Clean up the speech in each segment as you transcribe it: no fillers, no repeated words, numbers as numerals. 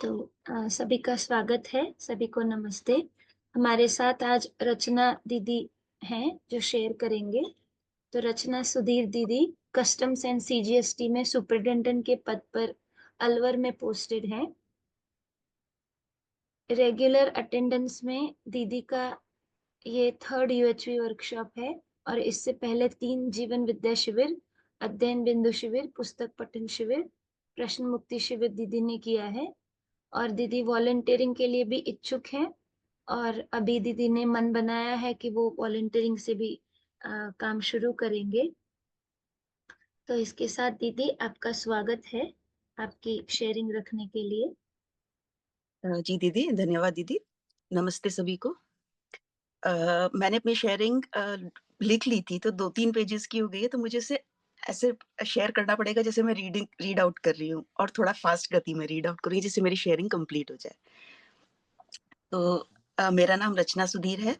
तो सभी का स्वागत है, सभी को नमस्ते। हमारे साथ आज रचना दीदी हैं जो शेयर करेंगे। तो रचना सुधीर दीदी कस्टम्स एंड सीजीएसटी में सुपरिटेंडेंट के पद पर अलवर में पोस्टेड हैं। रेगुलर अटेंडेंस में दीदी का ये थर्ड यूएचवी वर्कशॉप है और इससे पहले 3 जीवन विद्या शिविर, अध्ययन बिंदु शिविर, पुस्तक पठन शिविर, प्रश्न मुक्ति शिविर दीदी ने किया है। और दीदी वॉलंटियरिंग के लिए भी इच्छुक हैं और अभी दीदी ने मन बनाया है कि वो वॉलंटियरिंग से भी काम शुरू करेंगे। तो इसके साथ दीदी आपका स्वागत है आपकी शेयरिंग रखने के लिए। जी दीदी, धन्यवाद दीदी। नमस्ते सभी को। मैंने अपनी शेयरिंग लिख ली थी तो 2-3 पेजेज़ की हो गई है, तो मुझे इसे ऐसे शेयर करना पड़ेगा जैसे मैं रीड आउट कर रही हूँ और थोड़ा फ़ास्ट गति में रीड आउट कर रही हूँ जिससे मेरी शेयरिंग कंप्लीट हो जाए। तो मेरा नाम रचना सुधीर है,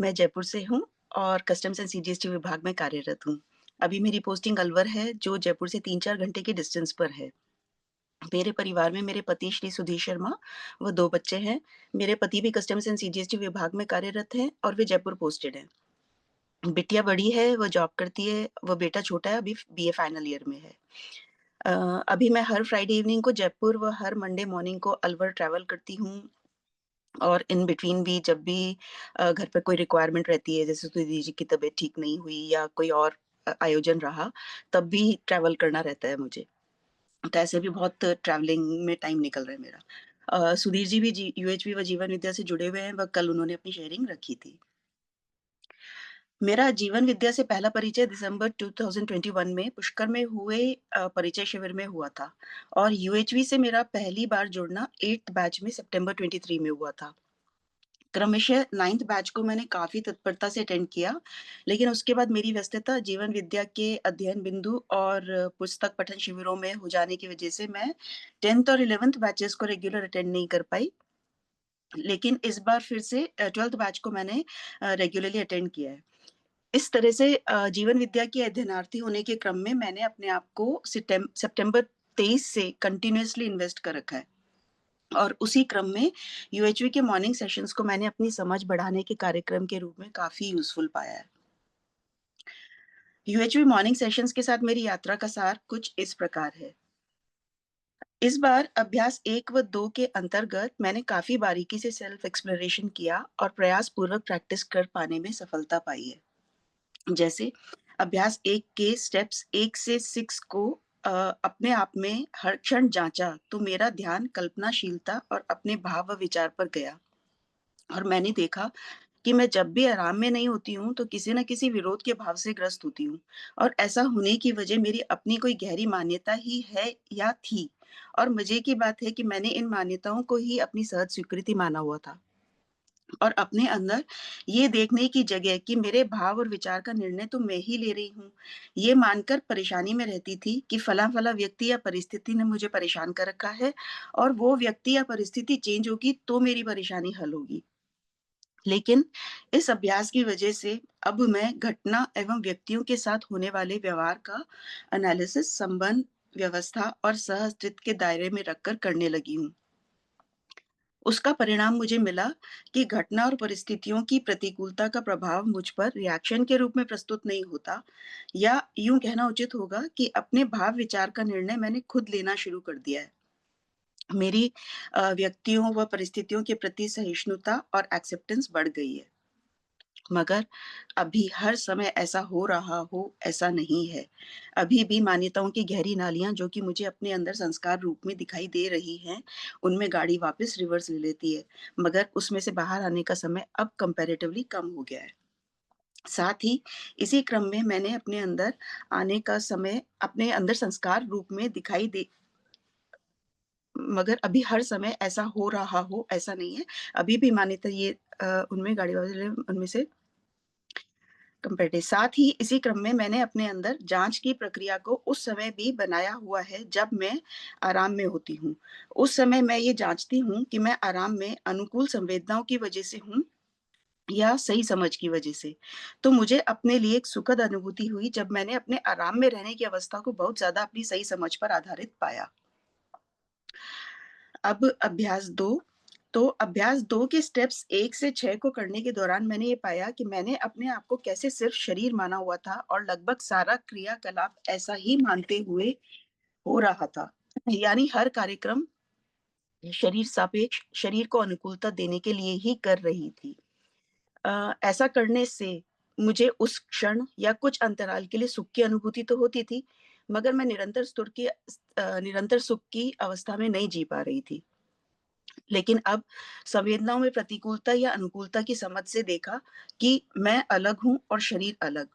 मैं जयपुर से हूँ और कस्टम्स एंड सीजीएसटी विभाग में कार्यरत हूँ। अभी मेरी पोस्टिंग अलवर है जो जयपुर से 3-4 घंटे के डिस्टेंस पर है। मेरे परिवार में मेरे पति श्री सुधीर शर्मा व 2 बच्चे हैं। मेरे पति भी कस्टम्स एंड सीजीएसटी विभाग में कार्यरत हैं और वे जयपुर पोस्टेड हैं। बिटिया बड़ी है, वो जॉब करती है, व बेटा छोटा है, अभी बीए फाइनल ईयर में है। अभी मैं हर फ्राइडे इवनिंग को जयपुर व हर मंडे मॉर्निंग को अलवर ट्रैवल करती हूँ और इन बिटवीन भी जब भी घर पे कोई रिक्वायरमेंट रहती है, जैसे सुधीर जी की तबीयत ठीक नहीं हुई या कोई और आयोजन रहा, तब भी ट्रैवल करना रहता है मुझे। तो ऐसे भी बहुत ट्रैवलिंग में टाइम निकल रहा है मेरा। सुधीर जी भी यूएचवी व जीवन विद्या से जुड़े हुए हैं व कल उन्होंने अपनी शेयरिंग रखी थी। मेरा जीवन विद्या से पहला परिचय दिसंबर 2021 में पुष्कर में हुए परिचय शिविर में हुआ था और यूएचवी से मेरा पहली बार जुड़ना 8th बैच में सितंबर 23 में हुआ था। क्रमशः 9th बैच को मैंने काफ़ी तत्परता से अटेंड किया, लेकिन उसके बाद मेरी व्यस्तता जीवन विद्या के अध्ययन बिंदु और पुस्तक पठन शिविरों में हो जाने की वजह से मैं 10th और 11th बैचेस को रेगुलर अटेंड नहीं कर पाई। लेकिन इस बार फिर से 12th बैच को मैंने रेगुलरली अटेंड किया है। इस तरह से जीवन विद्या की अध्ययनार्थी होने के क्रम में मैंने अपने आप को सितंबर 23 से कंटिन्यूअसली इन्वेस्ट कर रखा है। और उसी क्रम में यूएचवी के मॉर्निंग सेशंस को मैंने अपनी समझ बढ़ाने के कार्यक्रम के रूप में काफ़ी यूज़फुल पाया है। यूएचवी मॉर्निंग सेशंस के साथ मेरी यात्रा का सार कुछ इस प्रकार है। इस बार अभ्यास 1 व 2 के अंतर्गत मैंने काफ़ी बारीकी से सेल्फ एक्सप्लोरेशन किया और प्रयास पूर्वक प्रैक्टिस कर पाने में सफलता पाई है। जैसे अभ्यास 1 के स्टेप्स 1 से 6 को अपने आप में हर क्षण जाँचा तो मेरा ध्यान कल्पनाशीलता और अपने भाव व विचार पर गया और मैंने देखा कि मैं जब भी आराम में नहीं होती हूँ, तो किसी न किसी विरोध के भाव से ग्रस्त होती हूँ और ऐसा होने की वजह मेरी अपनी कोई गहरी मान्यता ही है या थी और मज़े की बात है कि मैंने इन मान्यताओं को ही अपनी सहज स्वीकृति माना हुआ था और अपने अंदर ये देखने की जगह कि मेरे भाव और विचार का निर्णय तो मैं ही ले रही हूँ, ये मानकर परेशानी में रहती थी कि फला-फला व्यक्ति या परिस्थिति ने मुझे परेशान कर रखा है और वो व्यक्ति या परिस्थिति चेंज होगी तो मेरी परेशानी हल होगी। लेकिन इस अभ्यास की वजह से अब मैं घटना एवं व्यक्तियों के साथ होने वाले व्यवहार का एनालिसिस, संबंध, व्यवस्था और सह-अस्तित्व के दायरे में रखकर करने लगी हूँ। उसका परिणाम मुझे मिला कि घटना और परिस्थितियों की प्रतिकूलता का प्रभाव मुझ पर रिएक्शन के रूप में प्रस्तुत नहीं होता या यूँ कहना उचित होगा कि अपने भाव-विचार का निर्णय मैंने खुद लेना शुरू कर दिया है। मेरी व्यक्तियों व परिस्थितियों के प्रति सहिष्णुता और एक्सेप्टेंस बढ़ गई है। मगर अभी हर समय ऐसा हो रहा हो, ऐसा नहीं है। अभी भी मान्यताओं की गहरी नालियाँ जो कि मुझे अपने अंदर संस्कार रूप में दिखाई दे रही हैं, उनमें गाड़ी वापस रिवर्स ले लेती है, मगर उसमें से बाहर आने का समय अब कंपैरेटिवली कम हो गया है। साथ ही इसी क्रम में मैंने अपने अंदर आने का समय अपने अंदर संस्कार रूप में दिखाई दे मगर अभी हर समय ऐसा हो रहा हो, ऐसा नहीं है। अभी भी मान्यता ये उनमें गाड़ी वाले उनमें से कंपैरेटिव साथ ही इसी क्रम में मैंने अपने अंदर जाँच की प्रक्रिया को उस समय भी बनाया हुआ है जब मैं आराम में होती हूँ। उस समय मैं ये जाँचती हूँ कि मैं आराम में अनुकूल संवेदनाओं की वजह से हूँ या सही समझ की वजह से। तो मुझे अपने लिए एक सुखद अनुभूति हुई जब मैंने अपने आराम में रहने की अवस्था को बहुत ज़्यादा अपनी सही समझ पर आधारित पाया। अब अभ्यास 2। तो अभ्यास 2 के स्टेप्स 1 से 6 को करने के दौरान मैंने ये पाया कि मैंने अपने आप को कैसे सिर्फ शरीर माना हुआ था और लगभग सारा क्रियाकलाप ऐसा ही मानते हुए हो रहा था। यानी हर कार्यक्रम शरीर सापेक्ष शरीर को अनुकूलता देने के लिए ही कर रही थी। ऐसा करने से मुझे उस क्षण या कुछ अंतराल के लिए सुख की अनुभूति तो होती थी, मगर मैं निरंतर सुख की अवस्था में नहीं जी पा रही थी। लेकिन अब संवेदनाओं में प्रतिकूलता या अनुकूलता की समझ से देखा कि मैं अलग हूँ और शरीर अलग।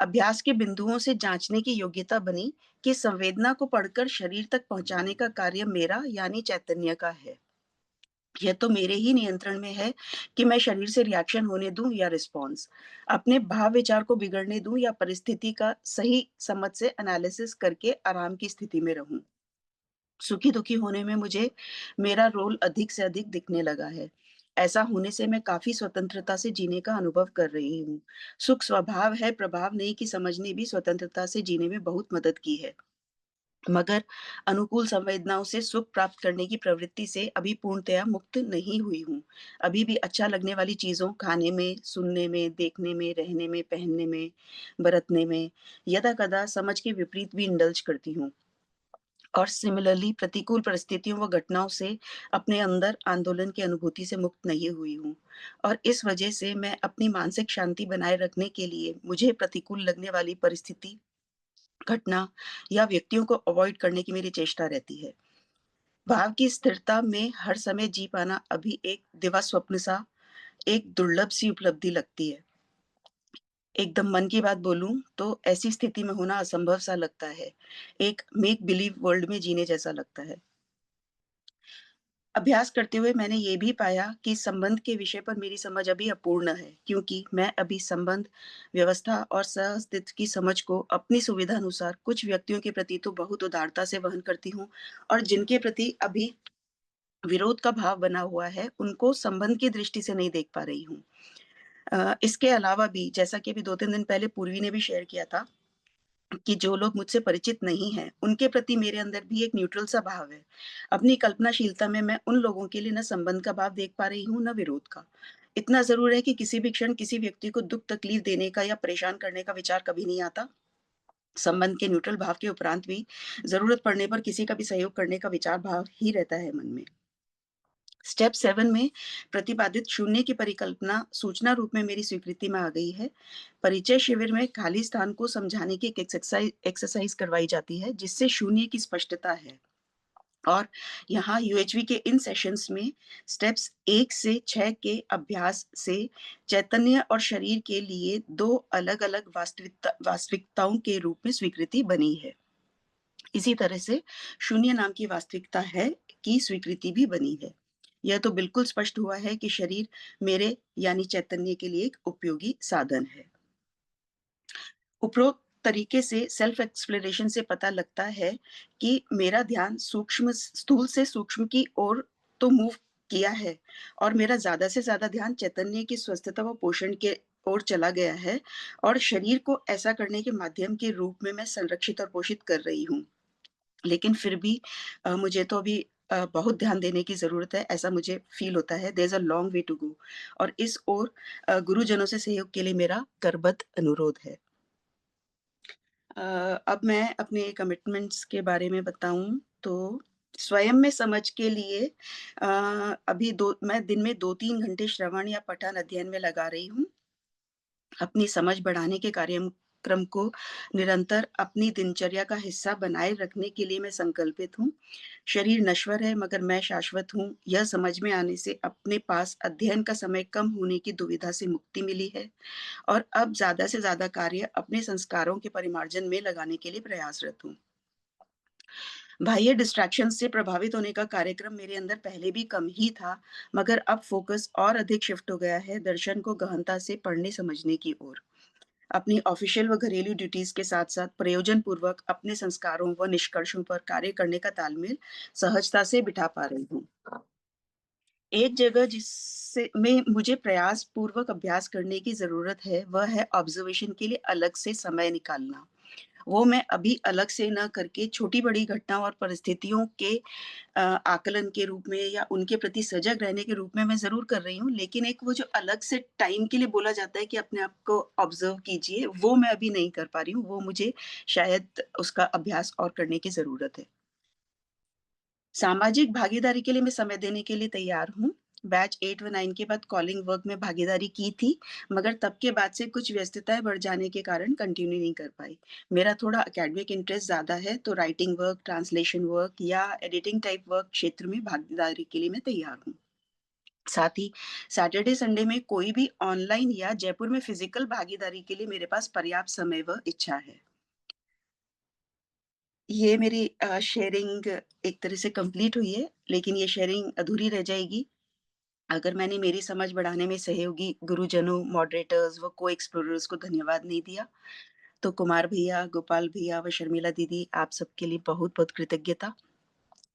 अभ्यास के बिंदुओं से जांचने की योग्यता बनी कि संवेदना को पढ़कर शरीर तक पहुंचाने का कार्य मेरा यानी चैतन्य का है। यह तो मेरे ही नियंत्रण में है कि मैं शरीर से रिएक्शन होने दूं या रिस्पॉन्स, अपने भाव विचार को बिगड़ने दूं या परिस्थिति का सही समझ से एनालिसिस करके आराम की स्थिति में रहूं। सुखी दुखी होने में मुझे मेरा रोल अधिक से अधिक दिखने लगा है। ऐसा होने से मैं काफी स्वतंत्रता से जीने का अनुभव कर रही हूँ। सुख स्वभाव है, प्रभाव नहीं की समझने भी स्वतंत्रता से जीने में बहुत मदद की है। मगर अनुकूल संवेदनाओं से सुख प्राप्त करने की प्रवृत्ति से अभी पूर्णतया मुक्त नहीं हुई हूँ। अभी भी अच्छा लगने वाली चीज़ों खाने में, सुनने में, देखने में, रहने में, पहनने में, बरतने में यदा-कदा समझ के विपरीत भी इंडल्ज करती हूँ। और सिमिलरली प्रतिकूल परिस्थितियों व घटनाओं से अपने अंदर आंदोलन की अनुभूति से मुक्त नहीं हुई हूँ। और इस वजह से मैं अपनी मानसिक शांति बनाए रखने के लिए मुझे प्रतिकूल लगने वाली परिस्थिति, घटना या व्यक्तियों को अवॉइड करने की मेरी चेष्टा रहती है। भाव की स्थिरता में हर समय जी पाना अभी एक दिवा स्वप्न सा, एक दुर्लभ सी उपलब्धि लगती है। एकदम मन की बात बोलूं तो ऐसी स्थिति में होना असंभव सा लगता है। एक मेक बिलीव वर्ल्ड में जीने जैसा लगता है। अभ्यास करते हुए मैंने ये भी पाया कि संबंध के विषय पर मेरी समझ अभी अपूर्ण है, क्योंकि मैं अभी संबंध, व्यवस्था और सह-अस्तित्व की समझ को अपनी सुविधा अनुसार कुछ व्यक्तियों के प्रति तो बहुत उदारता से वहन करती हूँ और जिनके प्रति अभी विरोध का भाव बना हुआ है, उनको संबंध की दृष्टि से नहीं देख पा रही हूँ। इसके अलावा भी जैसा कि अभी 2-3 दिन पहले पूर्वी ने भी शेयर किया था कि जो लोग मुझसे परिचित नहीं हैं, उनके प्रति मेरे अंदर भी एक न्यूट्रल सा भाव है। अपनी कल्पनाशीलता में मैं उन लोगों के लिए न संबंध का भाव देख पा रही हूँ, न विरोध का। इतना ज़रूर है कि किसी भी क्षण किसी व्यक्ति को दुःख-तकलीफ देने का या परेशान करने का विचार कभी नहीं आता। संबंध के न्यूट्रल भाव के उपरांत भी ज़रूरत पड़ने पर किसी का भी सहयोग करने का विचार भाव ही रहता है मन में। स्टेप 7 में प्रतिपादित शून्य की परिकल्पना सूचना रूप में मेरी स्वीकृति में आ गई है। परिचय शिविर में खाली स्थान को समझाने की एक एक्सरसाइज करवाई जाती है, जिससे शून्य की स्पष्टता है। और यहाँ यूएचवी के इन सेशंस में स्टेप्स 1 से 6 के अभ्यास से चैतन्य और शरीर के लिए 2 अलग-अलग वास्तविकताओं के रूप में स्वीकृति बनी है। इसी तरह से शून्य नाम की वास्तविकता है की स्वीकृति भी बनी है। यह तो बिल्कुल स्पष्ट हुआ है कि शरीर मेरे यानी चैतन्य के लिए एक उपयोगी साधन है। उपरोक्त तरीके से सेल्फ एक्सप्लोरेशन से पता लगता है कि मेरा ध्यान सूक्ष्म स्थूल से सूक्ष्म की ओर तो मूव किया है और मेरा ज़्यादा से ज़्यादा ध्यान चैतन्य की स्वस्थता व पोषण के ओर चला गया है और शरीर को ऐसा करने के माध्यम के रूप में मैं संरक्षित और पोषित कर रही हूँ। लेकिन फिर भी मुझे तो अभी बहुत ध्यान देने की ज़रूरत है, ऐसा मुझे फ़ील होता है। There is a long way to go और इस ओर गुरुजनों से सहयोग के लिए मेरा करबद्ध अनुरोध है। अ, अब मैं अपने कमिटमेंट्स के बारे में बताऊँ तो स्वयं में समझ के लिए अ, अभी 2 मैं दिन में 2-3 घंटे श्रवण या पठन अध्ययन में लगा रही हूँ। अपनी समझ बढ़ाने के कार्यक्रम को निरंतर अपनी दिनचर्या का हिस्सा बनाए रखने के लिए मैं संकल्पित हूँ। शरीर नश्वर है मगर मैं शाश्वत हूँ, यह समझ में आने से अपने पास अध्ययन का समय कम होने की दुविधा से मुक्ति मिली है और अब ज़्यादा से ज़्यादा कार्य अपने संस्कारों के परिमार्जन में लगाने के लिए प्रयासरत हूँ। बाह्य डिस्ट्रैक्शन से प्रभावित होने का कार्यक्रम मेरे अंदर पहले भी कम ही था, मगर अब फोकस और अधिक शिफ्ट हो गया है दर्शन को गहनता से पढ़ने समझने की ओर। अपनी ऑफिशियल व घरेलू ड्यूटीज के साथ-साथ प्रयोजन पूर्वक अपने संस्कारों व निष्कर्षों पर कार्य करने का तालमेल सहजता से बिठा पा रही हूँ। एक जगह जिससे में मुझे प्रयास पूर्वक अभ्यास करने की ज़रूरत है, वह है ऑब्जर्वेशन के लिए अलग से समय निकालना। वो मैं अभी अलग से ना करके छोटी-बड़ी घटनाओं और परिस्थितियों के आकलन के रूप में या उनके प्रति सजग रहने के रूप में मैं ज़रूर कर रही हूँ, लेकिन एक वो जो अलग से टाइम के लिए बोला जाता है कि अपने आप को ऑब्ज़र्व कीजिए, वो मैं अभी नहीं कर पा रही हूँ, वो मुझे शायद उसका अभ्यास और करने की ज़रूरत है। सामाजिक भागीदारी के लिए मैं समय देने के लिए तैयार हूँ। बैच 8 व 9 के बाद कॉलिंग वर्क में भागीदारी की थी, मगर तब के बाद से कुछ व्यस्तताएँ बढ़ जाने के कारण कंटिन्यू नहीं कर पाई। मेरा थोड़ा एकेडमिक इंटरेस्ट ज़्यादा है, तो राइटिंग वर्क, ट्रांसलेशन वर्क या एडिटिंग टाइप वर्क क्षेत्र में भागीदारी के लिए मैं तैयार हूँ। साथ ही सैटरडे, संडे में कोई भी ऑनलाइन या जयपुर में फिज़िकल भागीदारी के लिए मेरे पास पर्याप्त समय व इच्छा है। ये मेरी शेयरिंग एक तरह से कंप्लीट हुई है, लेकिन ये शेयरिंग अधूरी रह जाएगी अगर मैंने मेरी समझ बढ़ाने में सहयोगी गुरुजनों, मॉडरेटर्स व को-एक्सप्लोरर्स को धन्यवाद नहीं दिया। तो कुमार भैया, गोपाल भैया व शर्मिला दीदी, आप सबके लिए बहुत-बहुत कृतज्ञता।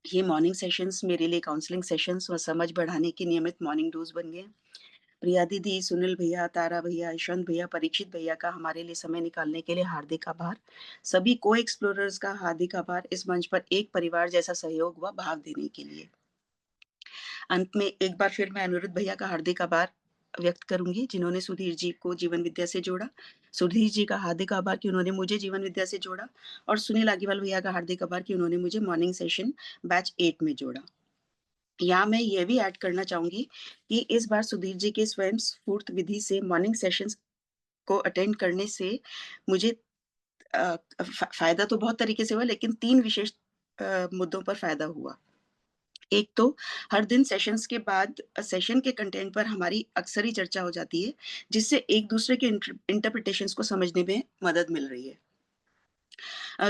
ये मॉर्निंग सेशंस मेरे लिए काउंसलिंग सेशंस व समझ बढ़ाने के नियमित मॉर्निंग डोज़ बन गए। प्रिया दीदी, सुनील भैया, तारा भैया, यशवंत भैया, परीक्षित भैया का हमारे लिए समय निकालने के लिए हार्दिक आभार। सभी को-एक्सप्लोरर्स का हार्दिक आभार इस मंच पर एक परिवार जैसा सहयोग व भाव देने के लिए। अंत में एक बार फिर मैं अनिरुद्ध भैया का हार्दिक आभार व्यक्त करूँगी, जिन्होंने सुधीर जी को जीवन विद्या से जोड़ा। सुधीर जी का हार्दिक आभार कि उन्होंने मुझे जीवन विद्या से जोड़ा और सुनील आगीवाल भैया का हार्दिक आभार कि उन्होंने मुझे मॉर्निंग सेशन बैच 8 में जोड़ा। यहाँ मैं ये भी ऐड करना चाहूँगी कि इस बार सुधीर जी के स्वयं स्फूर्त विधि से मॉर्निंग सेशंस को अटेंड करने से मुझे फ़ायदा तो बहुत तरीके से हुआ, लेकिन 3 विशेष मुद्दों पर फ़ायदा हुआ। एक तो हर दिन सेशंस के बाद सेशन के कंटेंट पर हमारी अक्सर ही चर्चा हो जाती है, जिससे एक-दूसरे के इंटरप्रिटेशंस को समझने में मदद मिल रही है।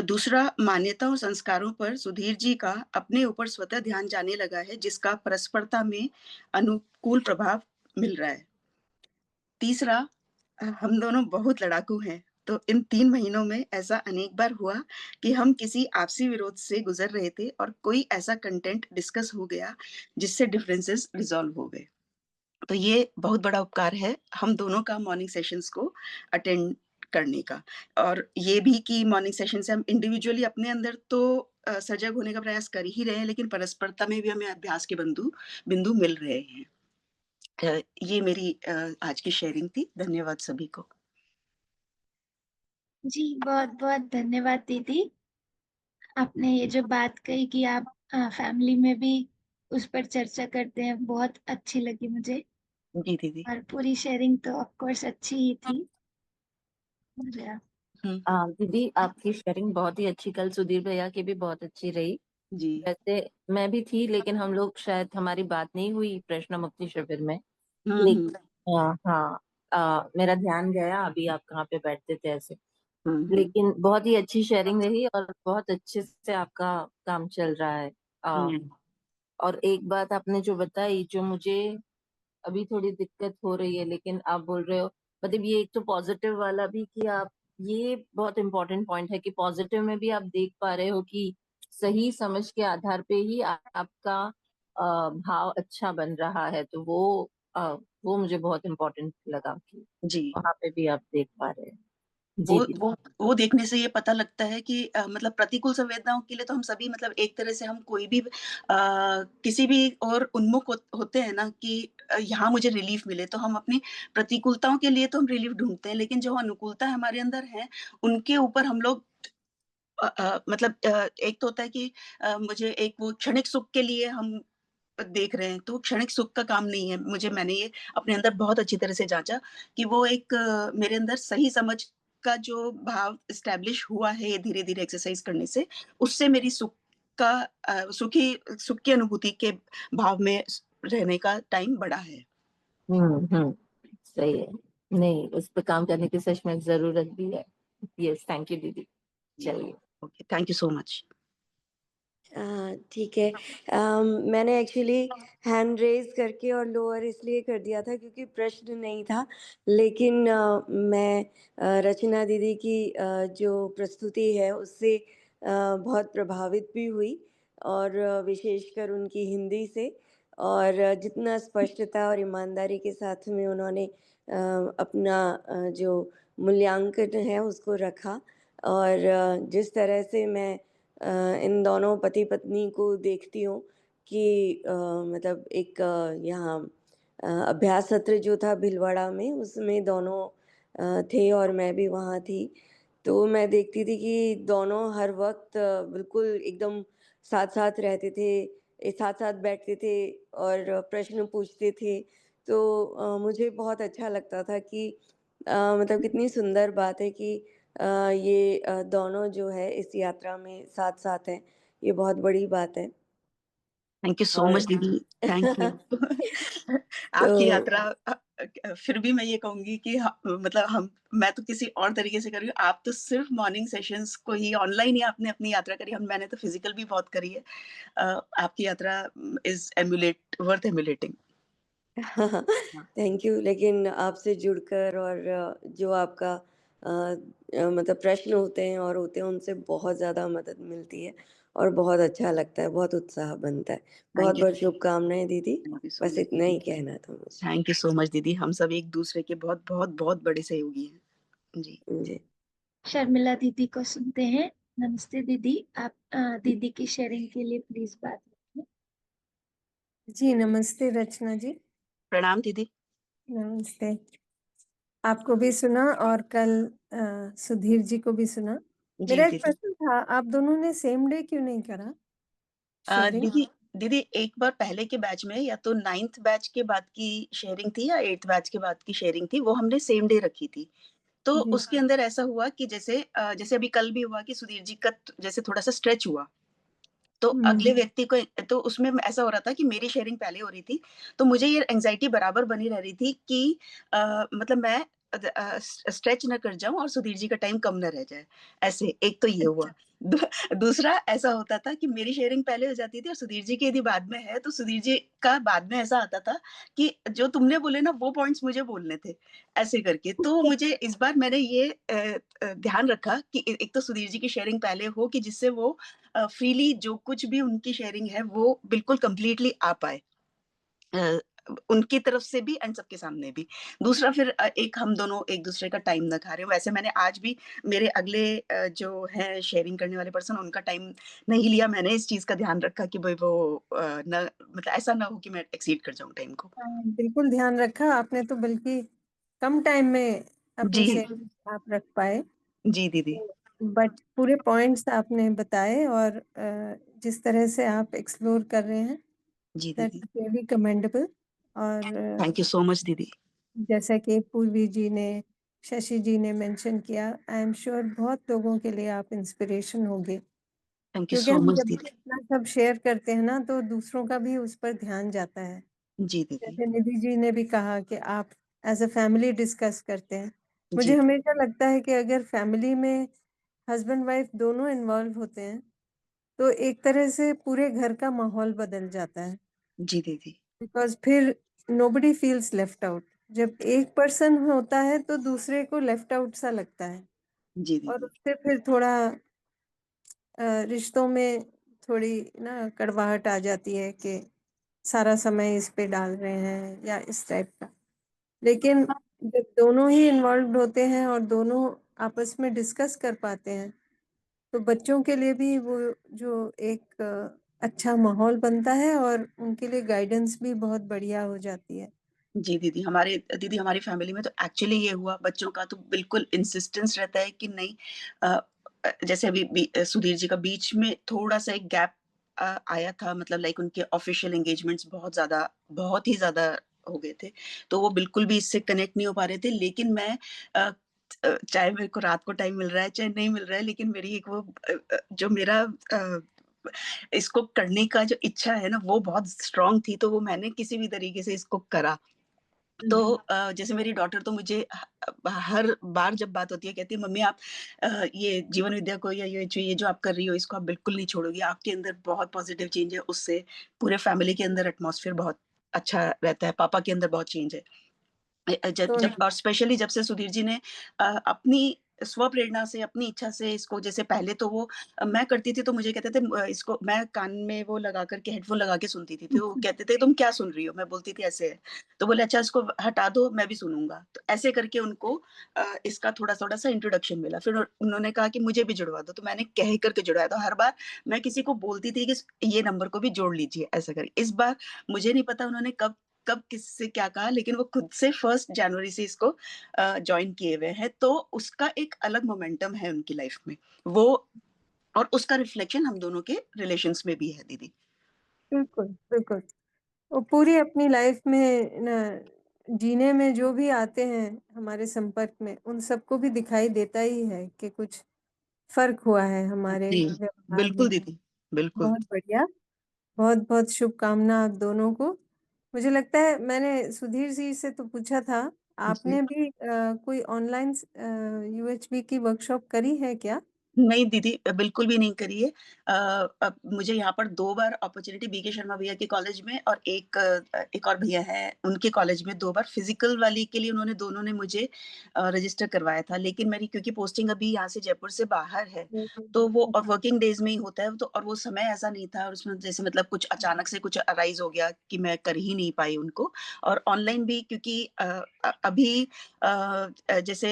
दूसरा, मान्यता और संस्कारों पर सुधीर जी का अपने ऊपर स्वतः ध्यान जाने लगा है, जिसका परस्परता में अनुकूल प्रभाव मिल रहा है। तीसरा, हम दोनों बहुत लड़ाकू हैं, तो इन 3 महीनों में ऐसा अनेक बार हुआ कि हम किसी आपसी विरोध से गुज़र रहे थे और कोई ऐसा कंटेंट डिस्कस हो गया, जिससे डिफरेंसेस रिज़ॉल्व हो गए। तो ये बहुत बड़ा उपकार है हम दोनों का मॉर्निंग सेशंस को अटेंड करने का। और ये भी कि मॉर्निंग सेशन से हम इंडिविजुअली अपने अंदर तो सजग होने का प्रयास कर ही रहे हैं, लेकिन परस्परता में भी हमें अभ्यास के बिंदु बिंदु मिल रहे हैं। ये मेरी आज की शेयरिंग थी। धन्यवाद सभी को। जी, बहुत-बहुत धन्यवाद दीदी। आपने ये जो बात कही कि आप फैमिली में भी उस पर चर्चा करते हैं, बहुत अच्छी लगी मुझे। जी, दीदी। और पूरी शेयरिंग तो ऑफ कोर्स अच्छी ही थी। और हुँ, दीदी आपकी शेयरिंग बहुत ही अच्छी, कल सुधीर भैया की भी बहुत अच्छी रही। जी। वैसे मैं भी थी, लेकिन हम लोग शायद हमारी बात नहीं हुई प्रश्न मुक्ति शिविर में। हुँ, हुँ। लेकिन हाँ, मेरा ध्यान गया अभी आप कहाँ पे बैठते थे ऐसे। हुँ, हुँ। लेकिन बहुत ही अच्छी शेयरिंग रही और बहुत अच्छे से आपका काम चल रहा है। अ, हुँ, और एक बात आपने जो बताई, जो मुझे अभी थोड़ी दिक्कत हो रही है, लेकिन आप बोल रहे हो, मतलब ये एक तो पॉजिटिव वाला भी कि आप, ये बहुत इंपॉर्टेंट पॉइंट है कि पॉजिटिव में भी आप देख पा रहे हो कि सही समझ के आधार पे ही आपका भाव अच्छा बन रहा है, तो वो मुझे बहुत इम्पोर्टेंट लगा कि जी। वहां पे भी आप देख पा रहे हैं। वो जी दीदी। वो वो देखने से ये पता लगता है कि मतलब प्रतिकूल संवेदनाओं के लिए तो हम सभी मतलब एक तरह से हम कोई भी किसी भी और उन्मुख होते हैं ना कि यहाँ मुझे रिलीफ मिले, तो हम अपनी प्रतिकूलताओं के लिए तो हम रिलीफ ढूँढते हैं, लेकिन जो अनुकूलता हमारे अंदर है, उनके ऊपर हम लोग मतलब एक तो होता है कि मुझे एक वो क्षणिक सुख के लिए हम देख रहे हैं, तो क्षणिक सुख का काम नहीं है। मैंने ये अपने अंदर बहुत अच्छी तरह से जाँचा कि वो एक मेरे अंदर सही समझ का जो भाव एस्टेब्लिश हुआ है ये धीरे-धीरे एक्सरसाइज़ करने से, उससे मेरी का सुख की अनुभूति के भाव में रहने का टाइम बढ़ा है। हम्म, सही है। नहीं, उस पे काम करने की सच में जरूरत भी है। यस, थैंक यू दीदी। जी, चलिए। Okay, thank you so much. ठीक है। मैंने एक्चुअली हैंड रेज़ करके और लोअर इसलिए कर दिया था क्योंकि प्रश्न नहीं था। लेकिन मैं रचना दीदी की जो प्रस्तुति है उससे बहुत प्रभावित भी हुई और विशेषकर उनकी हिंदी से और जितना स्पष्टता और ईमानदारी के साथ में उन्होंने अपना जो मूल्यांकन है उसको रखा। और जिस तरह से मैं इन दोनों पति-पत्नी को देखती हूँ कि मतलब एक यहाँ अभ्यास सत्र जो था भीलवाड़ा में, उसमें दोनों थे और मैं भी वहाँ थी। तो मैं देखती थी कि दोनों हर वक़्त बिल्कुल एकदम साथ-साथ रहते थे, साथ-साथ बैठते थे और प्रश्न पूछते थे। तो मुझे बहुत अच्छा लगता था कि मतलब कितनी सुंदर बात है कि ये दोनों जो है इस यात्रा में साथ-साथ हैं। ये बहुत बड़ी बात है थैंक यू सो और मच दीदी, थैंक यू। आपकी तो यात्रा फिर भी मैं ये कहूँगी कि मतलब मैं तो किसी और तरीके से कर रही हूँ, आप तो सिर्फ मॉर्निंग सेशंस को ही ऑनलाइन ही आपने अपनी यात्रा करी, हम मैंने तो फिजिकल भी बहुत करी है। आपकी यात्रा इज़ वर्थ एमुलेटिंग। हाँ, थैंक यू। लेकिन आपसे जुड़कर और जो आपका मतलब प्रश्न होते हैं और होते हैं उनसे बहुत ज़्यादा मदद मिलती है और बहुत अच्छा लगता है, बहुत उत्साह बनता है। थैंक यू, बहुत-बहुत शुभकामनाएँ दीदी। थैंक यू सो बस मच इतना दीदी। ही कहना था मुझे। थैंक यू सो मच दीदी, हम सब एक-दूसरे के बहुत बड़े सहयोगी हैं। जी। जी। शर्मिला दीदी को सुनते हैं। नमस्ते दीदी, आप दीदी की शेयरिंग के लिए प्लीज बात रखें। जी, नमस्ते रचना जी। प्रणाम दीदी। नमस्ते। आपको भी सुना और कल सुधीर जी को भी सुना। जी मेरा एक दीदी। प्रश्न था, आप दोनों ने सेम डे क्यों नहीं करा शेयरिंग? दीदी दीदी एक बार पहले के बैच में या तो 9th बैच के बाद की शेयरिंग थी या 8th बैच के बाद की शेयरिंग थी, वो हमने सेम डे रखी थी। तो जी, उसके अंदर ऐसा हुआ कि जैसे अभी कल भी हुआ कि सुधीर जी का जैसे थोड़ा-सा स्ट्रेच हुआ। तो अगले व्यक्ति को तो उसमें ऐसा हो रहा था कि मेरी शेयरिंग पहले हो रही थी, तो मुझे ये एंग्ज़ायटी बराबर बनी रह रही थी कि मतलब मैं स्ट्रेच ना कर जाऊँ और सुधीर जी का टाइम कम ना रह जाए, ऐसे एक तो ये हुआ। दू दूसरा ऐसा होता था कि मेरी शेयरिंग पहले हो जाती थी और सुधीर जी की यदि बाद में है, तो सुधीर जी का बाद में ऐसा आता था कि जो तुमने बोले ना वो पॉइंट्स मुझे बोलने थे, ऐसे करके। तो मुझे इस बार मैंने ये ध्यान रखा कि एक तो सुधीर जी की शेयरिंग पहले हो कि जिससे वो फ्रीली जो कुछ भी उनकी शेयरिंग है वो बिल्कुल कंप्लीटली आ पाए, अ, उनकी तरफ से भी एंड सबके सामने भी। दूसरा फिर एक हम दोनों एक दूसरे का टाइम ना खा रहे हो। वैसे मैंने आज भी मेरे अगले जो है शेयरिंग करने वाले पर्सन उनका टाइम नहीं लिया। मैंने इस चीज का ध्यान रखा कि भाई वो न मतलब ऐसा ना हो कि मैं एक्सीड कर जाऊं टाइम को। बिल्कुल ध्यान रखा आपने, तो बल्कि कम टाइम में अपनी जी शेयरिंग आप रख पाए। जी दीदी। बट पूरे पॉइंट्स आपने बताए और जिस तरह से आप एक्सप्लोर कर रहे हैं, जी दैट दीदी। Is really commendable. और थैंक यू सो मच दीदी। जैसा कि पूर्वी जी ने, शशि जी ने मेंशन किया, आई एम श्योर बहुत लोगों के लिए आप इंस्पिरेशन होंगे, थैंक यू क्योंकि सो हम मच जब भी दीदी। अपना सब शेयर करते हैं ना, तो दूसरों का भी उस पर ध्यान जाता है। जी दीदी। जैसे निधि जी ने भी कहा कि आप एज अ फैमिली डिस्कस करते हैं। मुझे जी हमेशा लगता है कि अगर फैमिली में हस्बैंड वाइफ दोनों इन्वॉल्व होते हैं, तो एक तरह से पूरे घर का माहौल बदल जाता है, जी दीदी। बिकॉज फिर नोबडी फील्स लेफ्ट आउट। जब एक पर्सन होता है तो दूसरे को लेफ्ट आउट सा लगता है जी और दीदी। उससे फिर थोड़ा रिश्तों में थोड़ी ना कड़वाहट आ जाती है कि सारा समय इस पे डाल रहे हैं या इस टाइप का। लेकिन जब दोनों ही इन्वॉल्व होते हैं और दोनों आपस में डिस्कस कर पाते हैं, तो बच्चों के लिए भी वो जो एक अच्छा माहौल बनता है और उनके लिए गाइडेंस भी बहुत बढ़िया हो जाती है। जी दीदी हमारी फैमिली में तो एक्चुअली ये हुआ, बच्चों का तो बिल्कुल इंसिस्टेंस रहता है कि नहीं, जैसे अभी सुधीर जी का बीच में थोड़ा-सा एक गैप आया था, मतलब लाइक उनके ऑफिशियल एंगेजमेंट्स बहुत ही ज़्यादा हो गए थे, तो वो बिल्कुल भी इससे कनेक्ट नहीं हो पा रहे थे। लेकिन मैं चाहे मेरे को रात को टाइम मिल रहा है, चाहे नहीं मिल रहा है, लेकिन मेरी एक वो जो मेरा इसको करने का जो इच्छा है ना, वो बहुत स्ट्रॉन्ग थी, तो वो मैंने किसी भी तरीके से इसको करा। तो जैसे मेरी डॉटर तो मुझे हर बार जब बात होती है कहती है, मम्मी आप ये जीवन विद्या को या ये जो आप कर रही हो इसको आप बिल्कुल नहीं छोड़ोगी, आपके अंदर बहुत पॉजिटिव चेंज है, उससे पूरे फैमिली के अंदर एटमॉस्फेयर बहुत अच्छा रहता है, पापा के अंदर बहुत चेंज है। जब तो जब और स्पेशली जब से सुधीर जी ने अपनी स्वप्रेरणा से, अपनी इच्छा से इसको, जैसे पहले तो वो मैं करती थी तो मुझे कहते थे इसको, मैं कान में वो लगा करके हेडफोन लगा के सुनती थी, तो वो कहते थे तुम क्या सुन रही हो? मैं बोलती थी ऐसे है। तो बोले अच्छा इसको हटा दो, मैं भी सुनूंगा। तो ऐसे करके उनको इसका थोड़ा-थोड़ा सा इंट्रोडक्शन मिला। फिर उन्होंने कहा कि मुझे भी जुड़वा दो, तो मैंने कह करके जुड़वाया। तो हर बार मैं किसी को बोलती थी कि ये नंबर को भी जोड़ लीजिए, ऐसा करके। इस बार मुझे नहीं पता उन्होंने कब कब किससे क्या कहा, लेकिन वो खुद से 1 जनवरी से इसको जॉइन किए हुए हैं, तो उसका एक अलग मोमेंटम है उनकी लाइफ में। वो और उसका रिफ्लेक्शन हम दोनों के रिलेशंस में भी है दीदी। बिल्कुल, बिल्कुल। वो पूरी अपनी लाइफ में ना जीने में जो भी आते हैं हमारे संपर्क में, उन सबको भी दिखाई देता ही है कि कुछ फ़र्क हुआ है हमारे जी, व्यवहार बिल्कुल में। दीदी, बिल्कुल। बहुत बढ़िया, बहुत-बहुत शुभकामना आप दोनों को। मुझे लगता है मैंने सुधीर जी से तो पूछा था, जी। आपने भी कोई ऑनलाइन यूएचबी की वर्कशॉप करी है क्या? नहीं दीदी, बिल्कुल भी नहीं करी है। अब मुझे यहाँ पर 2 बार अपॉर्च्युनिटी बीके शर्मा भैया के कॉलेज में और एक और भैया हैं, उनके कॉलेज में 2 बार फिज़िकल वाली के लिए उन्होंने दोनों ने मुझे रजिस्टर करवाया था। लेकिन मेरी क्योंकि पोस्टिंग अभी यहाँ से जयपुर से बाहर है, हुँ, हुँ, तो वो हुँ। वर्किंग डेज़ में ही होता है, तो और वो समय ऐसा नहीं था, और उसमें जैसे मतलब कुछ अचानक से कुछ अराइज़ हो गया कि मैं कर ही नहीं पाई उनको। और ऑनलाइन भी क्योंकि अभी जैसे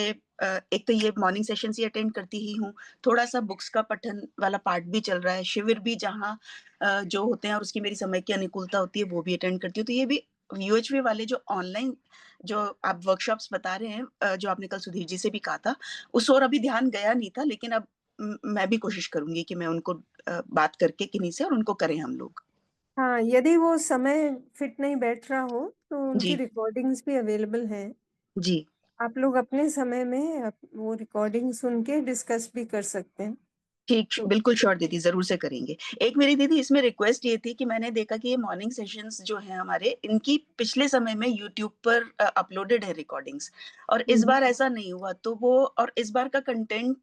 एक तो ये मॉर्निंग सेशंस ही अटेंड करती ही हूँ, थोड़ा-सा बुक्स का पठन वाला पार्ट भी चल रहा है, शिविर भी जहाँ जो होते हैं और उसकी मेरी समय की अनुकूलता होती है, वो भी अटेंड करती हूँ। तो ये भी यूएचवी वाले जो ऑनलाइन जो आप वर्कशॉप्स बता रहे हैं, जो आपने कल सुधीर जी से भी कहा था, उस ओर अभी ध्यान गया नहीं था, लेकिन अब मैं भी कोशिश करूँगी कि मैं उनको बात करके किन्हीं से और उनको करें हम लोग। हाँ, यदि वो समय फिट नहीं बैठ रहा हो, तो उनकी जी, रिकॉर्डिंग्स भी अवेलेबल हैं। जी। आप लोग अपने समय में वो रिकॉर्डिंग सुन के डिस्कस भी कर सकते हैं। ठीक, तो बिल्कुल श्योर दीदी, ज़रूर से करेंगे। एक मेरी दीदी इसमें रिक्वेस्ट ये थी कि मैंने देखा कि ये मॉर्निंग सेशंस जो हैं हमारे, इनकी पिछले समय में यूट्यूब पर अपलोडेड है रिकॉर्डिंग्स, और इस हुँ, बार ऐसा नहीं हुआ, तो वो और इस बार का कंटेंट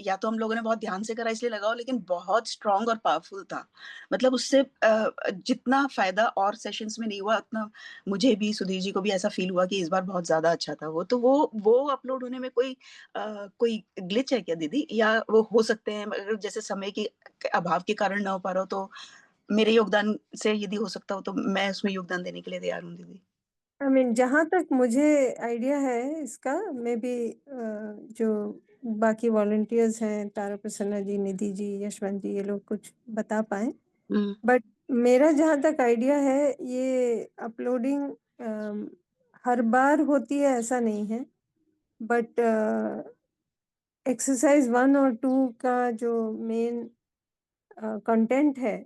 या तो हम लोगों ने बहुत ध्यान से करा इसलिए लगा हो, लेकिन बहुत स्ट्रॉन्ग और पावरफुल था। मतलब उससे जितना फ़ायदा और सेशंस में नहीं हुआ, उतना मुझे भी, सुधीर जी को भी ऐसा फ़ील हुआ कि इस बार बहुत ज़्यादा अच्छा था वो। तो वो अपलोड होने में कोई ग्लिच है क्या दीदी? या वो हो सकते हैं मगर जैसे समय की अभाव के कारण ना हो पा रहा हो, तो मेरे योगदान से यदि हो सकता हो तो मैं उसमें योगदान देने के लिए तैयार हूँ दीदी। आई मीन जहाँ तक मुझे आइडिया है इसका, मेबी जो बाकी वॉलंटियर्स हैं, तारा प्रसन्ना जी, निधि जी, यशवंत जी, ये लोग कुछ बता पाएँ। हुँ, बट मेरा जहाँ तक आइडिया है, ये अपलोडिंग हर बार होती है ऐसा नहीं है। बट एक्सरसाइज़ 1 और 2 का जो मेन कंटेंट है,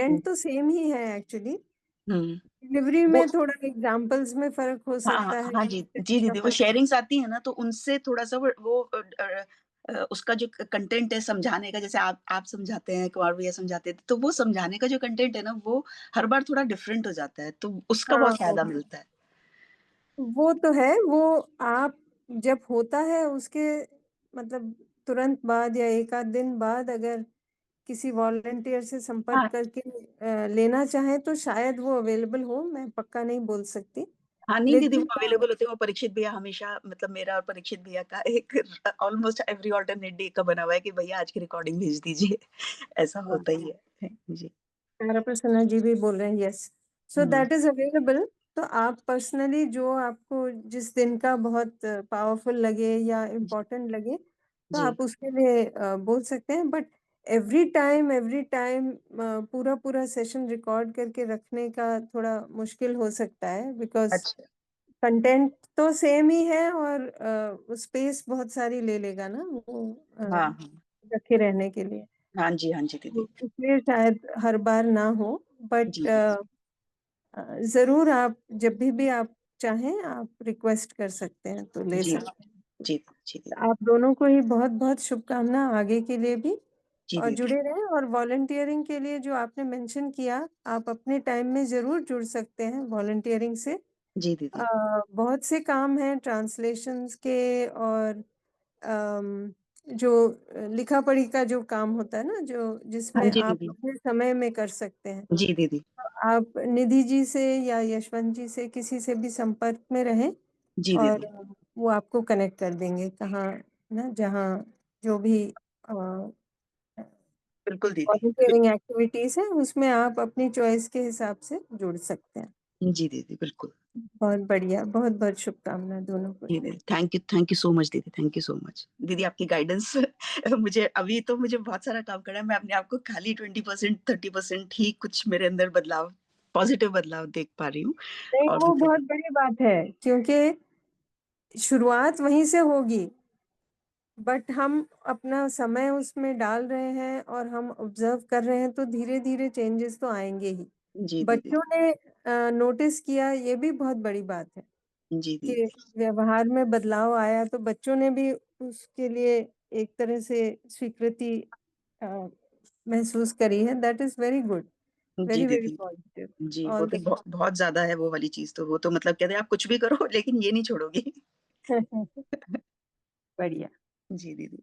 हुँ, कंटेंट तो सेम ही है एक्चुअली। हुँ। डिलीवरी वो में थोड़ा एग्ज़ाम्पल्स में फ़र्क हो हाँ, सकता है, हाँ जी। जी स्टेप्स का दीदी, वो फ़र्क। शेयरिंग्स आती है ना, तो उनसे थोड़ा-सा वो उसका जो कंटेंट है समझाने का, जैसे आप समझाते हैं, कुँवर भैया समझाते थे, तो वो समझाने का जो कंटेंट है ना, वो हर बार थोड़ा डिफरेंट हो जाता है, तो उसका हाँ, बहुत फ़ायदा मिलता है। वो तो है, वो आप जब होता है उसके मतलब तुरंत बाद या 1 आध दिन बाद अगर किसी वॉलंटियर से संपर्क हाँ। करके लेना चाहें तो शायद वो अवेलेबल हो, मैं पक्का नहीं बोल सकती। हाँ, नहीं दीदी, वो लेकिन अवेलेबल होते हैं, वो परीक्षित भैया हमेशा, मतलब मेरा और परीक्षित भैया का एक ऑलमोस्ट एवरी अल्टरनेट डे का बना हुआ है कि भैया आज की रिकॉर्डिंग भेज दीजिए। ऐसा हाँ, होता ही है। जी। तारा प्रसन्ना जी भी बोल रहे हैं yes. So hmm, that is available. तो आप पर्सनली जो आपको जिस दिन का बहुत पावरफुल लगे या जी, इम्पोर्टेंट लगे, तो जी। आप उसके लिए बोल सकते हैं। बट एवरी टाइम पूरा-पूरा सेशन रिकॉर्ड करके रखने का थोड़ा मुश्किल हो सकता है बिकॉज़ अच्छा। कंटेंट तो सेम ही है और स्पेस बहुत सारी ले लेगा ना वो हाँ, हाँ। रखे रहने के लिए। हाँ जी तो दीदी। इसलिए शायद हर बार ना हो, बट जी, दीदी। ज़रूर आप जब भी आप चाहें आप रिक्वेस्ट कर सकते हैं, तो ले जी, सकते हैं। जी, जी दीदी। आप दोनों को ही बहुत-बहुत शुभकामना आगे के लिए भी जी, और दीदी। जुड़े रहें और वॉलंटियरिंग के लिए जो आपने मेंशन किया, आप अपने टाइम में ज़रूर जुड़ सकते हैं वॉलंटियरिंग से। जी, दीदी। बहुत से काम हैं ट्रांसलेशंस के और जो लिखा-पढ़ी का जो काम होता है ना, जो हाँ जिसमें जी, आप दीदी। अपने समय में कर सकते हैं। जी, दीदी। आप निधि जी से या यशवंत जी से किसी से भी संपर्क में रहें जी, और दीदी। वो आपको कनेक्ट कर देंगे कहाँ ना, जहाँ जो भी बिल्कुल दीदी। वॉलंटियरिंग एक्टिविटीज़ है, उसमें आप अपनी चॉइस के हिसाब से जुड़ सकते हैं। जी दीदी, बिल्कुल। बहुत बढ़िया, बहुत-बहुत शुभकामनाएँ दोनों को। जी दीदी, थैंक यू सो मच दीदी, थैंक यू सो मच। दीदी आपकी गाइडेंस मुझे अभी तो मुझे बहुत सारा काम करना है, मैं अपने आप को खाली 20% 30% ही कुछ मेरे अंदर बदलाव, पॉजिटिव बदलाव देख पा रही हूँ नहीं, और वो मतलब बहुत बड़ी बात है, क्योंकि शुरुआत वहीं से होगी, बट हम अपना समय उसमें डाल रहे हैं और हम ऑब्ज़र्व कर रहे हैं, तो धीरे-धीरे चेंजेस तो आएँगे ही। जी दीदी, बच्चों ने नोटिस किया, ये भी बहुत बड़ी बात है जी कि दीदी, व्यवहार में बदलाव आया, तो बच्चों ने भी उसके लिए एक तरह से स्वीकृति अ, महसूस करी है। दैट इज़ वेरी गुड, जी वेरी, वेरी दीदी। पॉज़िटिव। जी, वो ऑल तो द बहुत ज़्यादा है वो वाली चीज़ तो, वो तो मतलब कहते हैं आप कुछ भी करो लेकिन ये नहीं छोड़ोगी। बेस्ट। बढ़िया। जी दीदी।